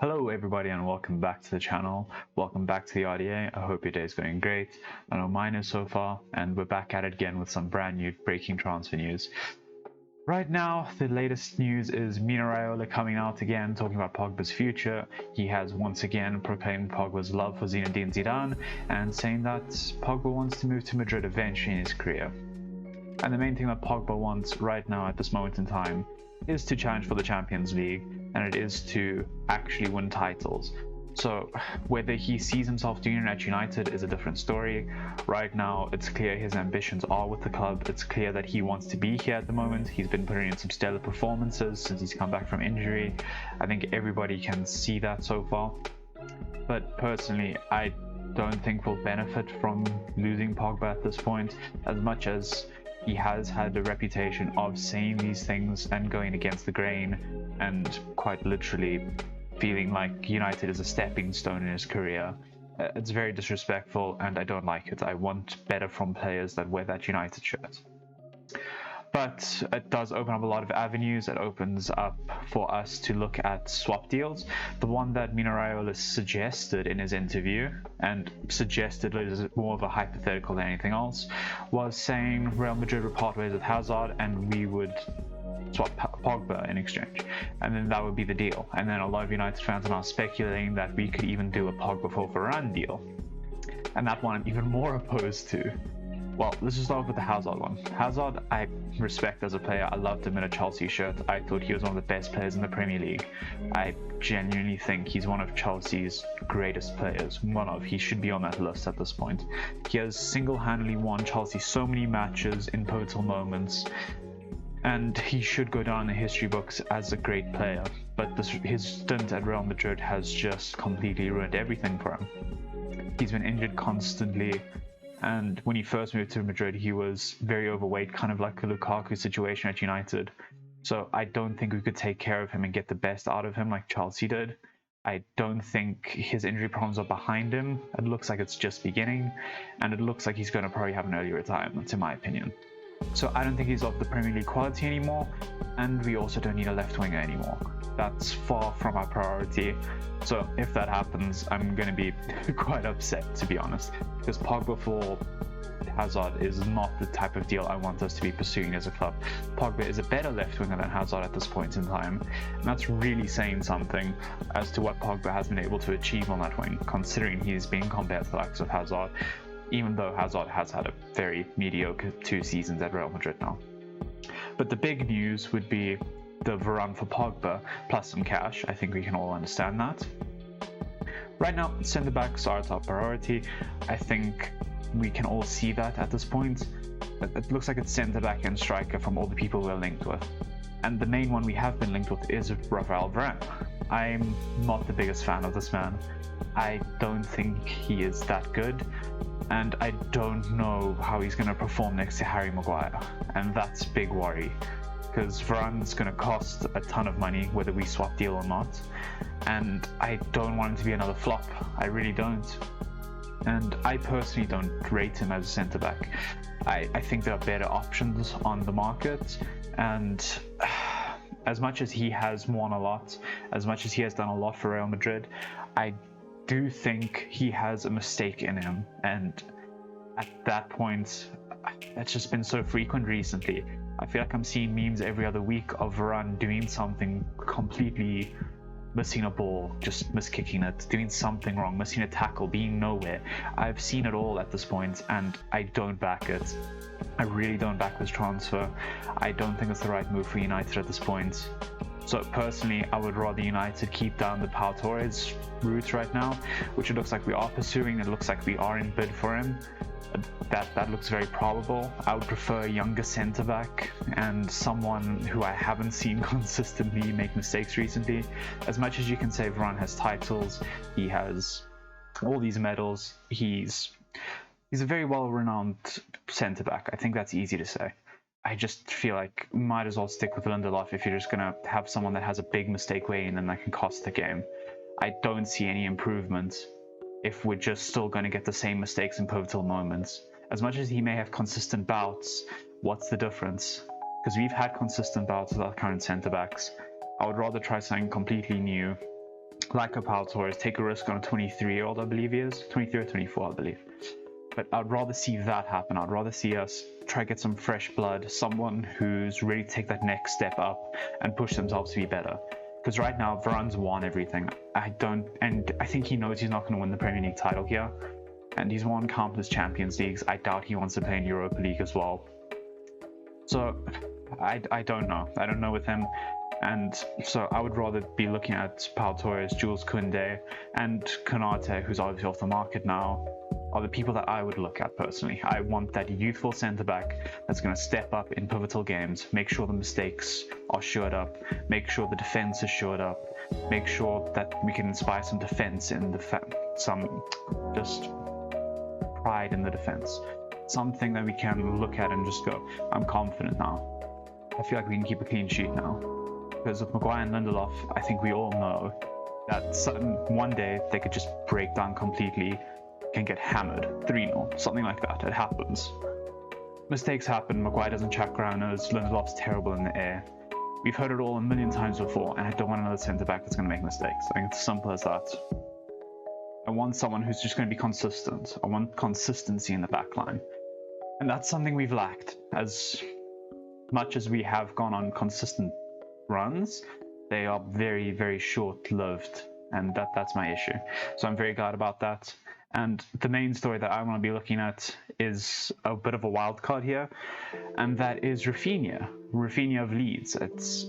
Hello everybody and welcome back to the channel. Welcome back to the RDA. I hope your day is going great. I know mine is so far, and we're back at it again with some brand new breaking transfer news. Right now, the latest news is Mino Raiola coming out again talking about Pogba's future. He has once again proclaimed Pogba's love for Zinedine Zidane and saying that Pogba wants to move to Madrid eventually in his career. And the main thing that Pogba wants right now at this moment in time is to challenge for the Champions League, and it is to actually win titles. So whether he sees himself doing it at United is a different story. Right now, it's clear his ambitions are with the club. It's clear that he wants to be here at the moment. He's been putting in some stellar performances since he's come back from injury. I think everybody can see that so far. But personally, I don't think we'll benefit from losing Pogba at this point, as much as he has had a reputation of saying these things and going against the grain and quite literally feeling like United is a stepping stone in his career. It's very disrespectful and I don't like it. I want better from players that wear that United shirt. But it does open up a lot of avenues. It opens up for us to look at swap deals. The one that Mino Raiola suggested in his interview, and suggested is more of a hypothetical than anything else, was saying Real Madrid would part ways with Hazard and we would swap Pogba in exchange, and then that would be the deal. And then a lot of United fans are now speculating that we could even do a Pogba for Varane deal, and that one I'm even more opposed to. Well, let's just start with the Hazard one. Hazard, I respect as a player. I loved him in a Chelsea shirt. I thought he was one of the best players in the Premier League. I genuinely think he's one of Chelsea's greatest players. He should be on that list at this point. He has single-handedly won Chelsea so many matches in pivotal moments, and he should go down in the history books as a great player. But his stint at Real Madrid has just completely ruined everything for him. He's been injured constantly. And when he first moved to Madrid, he was very overweight, kind of like a Lukaku situation at United. So I don't think we could take care of him and get the best out of him like Chelsea did. I don't think his injury problems are behind him. It looks like it's just beginning, and it looks like he's going to probably have an early retirement, in my opinion. So I don't think he's of the Premier League quality anymore, and we also don't need a left winger anymore. That's far from our priority. So if that happens, I'm going to be quite upset, to be honest, because Pogba for Hazard is not the type of deal I want us to be pursuing as a club. Pogba is a better left winger than Hazard at this point in time, and that's really saying something as to what Pogba has been able to achieve on that wing, considering he's being compared to the likes of Hazard, even though Hazard has had a very mediocre 2 seasons at Real Madrid now. But the big news would be the Varane for Pogba plus some cash. I think we can all understand that. Right now, centre-backs are our top priority. I think we can all see that at this point. It looks like it's centre-back and striker from all the people we're linked with. And the main one we have been linked with is Rafael Varane. I'm not the biggest fan of this man. I don't think he is that good, and I don't know how he's going to perform next to Harry Maguire, and that's a big worry, because Varane's going to cost a ton of money whether we swap deal or not, and I don't want him to be another flop. I really don't. And I personally don't rate him as a centre-back. I think there are better options on the market, and as much as he has won a lot, as much as he has done a lot for Real Madrid, I do think he has a mistake in him, and at that point, that's just been so frequent recently. I feel like I'm seeing memes every other week of Varane doing something completely, missing a ball, just miskicking it, doing something wrong, missing a tackle, being nowhere. I've seen it all at this point, and I don't back it. I really don't back this transfer. I don't think it's the right move for United at this point. So personally, I would rather United keep down the Pau Torres route right now, which it looks like we are pursuing. It looks like we are in bid for him. That looks very probable. I would prefer a younger centre-back and someone who I haven't seen consistently make mistakes recently. As much as you can say Varane has titles, he has all these medals, he's a very well-renowned centre-back. I think that's easy to say. I just feel like might as well stick with Lindelof if you're just going to have someone that has a big mistake way in and that can cost the game. I don't see any improvement if we're just still going to get the same mistakes in pivotal moments. As much as he may have consistent bouts, what's the difference? Because we've had consistent bouts with our current centre-backs. I would rather try something completely new like a Paul Torres, take a risk on a 23-year-old, I believe he is. 23 or 24, I believe. But I'd rather see that happen. I'd rather see us try to get some fresh blood, someone who's ready to take that next step up and push themselves to be better. Because right now, Varane's won everything. I think he knows he's not going to win the Premier League title here. And he's won countless Champions Leagues. I doubt he wants to play in Europa League as well. So, I don't know. I don't know with him. And so I would rather be looking at Paul Torres, Jules Koundé, and Konate, who's obviously off the market now, are the people that I would look at personally. I want that youthful centre-back that's going to step up in pivotal games, make sure the mistakes are shored up, make sure the defence is shored up, make sure that we can inspire some defence in some just pride in the defence. Something that we can look at and just go, I'm confident now. I feel like we can keep a clean sheet now. Because with Maguire and Lindelof, I think we all know that one day they could just break down completely and get hammered 3-0, something like that. It happens. Mistakes happen. Maguire doesn't check grounders. Lindelof's terrible in the air. We've heard it all a million times before, and I don't want another centre-back that's going to make mistakes. I think it's as simple as that. I want someone who's just going to be consistent. I want consistency in the back line. And that's something we've lacked. As much as we have gone on consistent runs, they are very, very short-lived, and that's my issue. So I'm very glad about that. And the main story that I want to be looking at is a bit of a wild card here, and that is Rafinha of Leeds. It's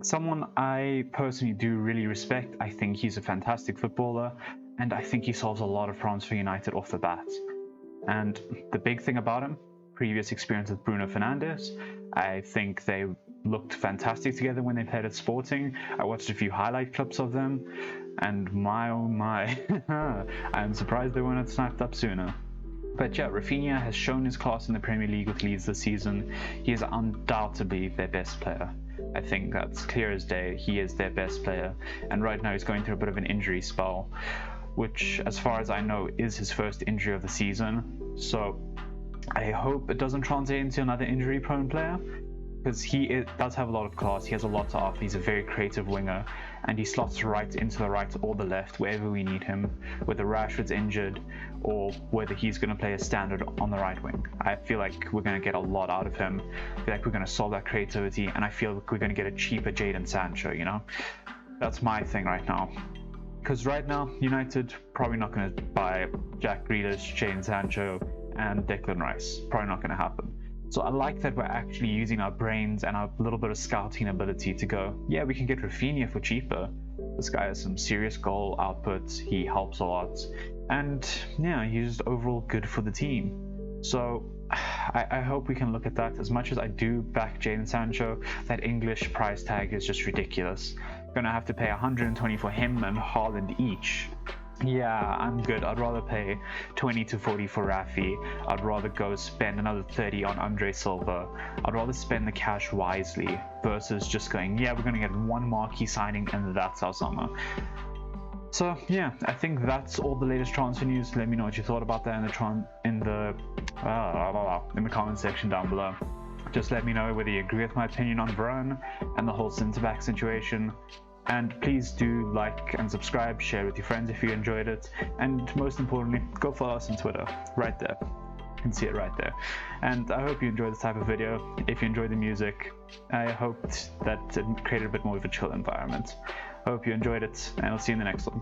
someone I personally do really respect. I think he's a fantastic footballer, and I think he solves a lot of problems for United off the bat. And the big thing about him, previous experience with Bruno Fernandes, I think they looked fantastic together when they played at Sporting. I watched a few highlight clips of them, and my oh my, I'm surprised they weren't snapped up sooner. But yeah, Rafinha has shown his class in the Premier League with Leeds this season. He is undoubtedly their best player. I think that's clear as day. He is their best player, and right now he's going through a bit of an injury spell, which, as far as I know, is his first injury of the season. So I hope it doesn't translate into another injury-prone player, because he does have a lot of class. He has a lot to offer. He's a very creative winger, and he slots right into the right or the left wherever we need him, whether Rashford's injured or whether he's going to play a standard on the right wing. I feel like we're going to get a lot out of him. I feel like we're going to solve that creativity, and I feel like we're going to get a cheaper Jadon Sancho, you know? That's my thing right now. Because right now, United probably not going to buy Jack Grealish, Jadon Sancho, and Declan Rice. Probably not going to happen. So I like that we're actually using our brains and our little bit of scouting ability to go, yeah, we can get Rafinha for cheaper. This guy has some serious goal output, he helps a lot, and yeah, he's just overall good for the team. So I hope we can look at that. As much as I do back Jadon Sancho, that English price tag is just ridiculous. Gonna have to pay 120 for him and Haaland each. Yeah, I'm good. I'd rather pay 20 to 40 for Rafi. I'd rather go spend another 30 on Andre Silva. I'd rather spend the cash wisely versus just going, yeah, we're going to get one marquee signing and that's our summer. So yeah, I think that's all the latest transfer news. Let me know what you thought about that in the comment section down below. Just let me know whether you agree with my opinion on Varane and the whole centre-back situation. And please do like and subscribe, share with your friends if you enjoyed it, and most importantly, go follow us on Twitter, right there. You can see it right there. And I hope you enjoyed this type of video. If you enjoyed the music, I hoped that it created a bit more of a chill environment. I hope you enjoyed it, and I'll see you in the next one.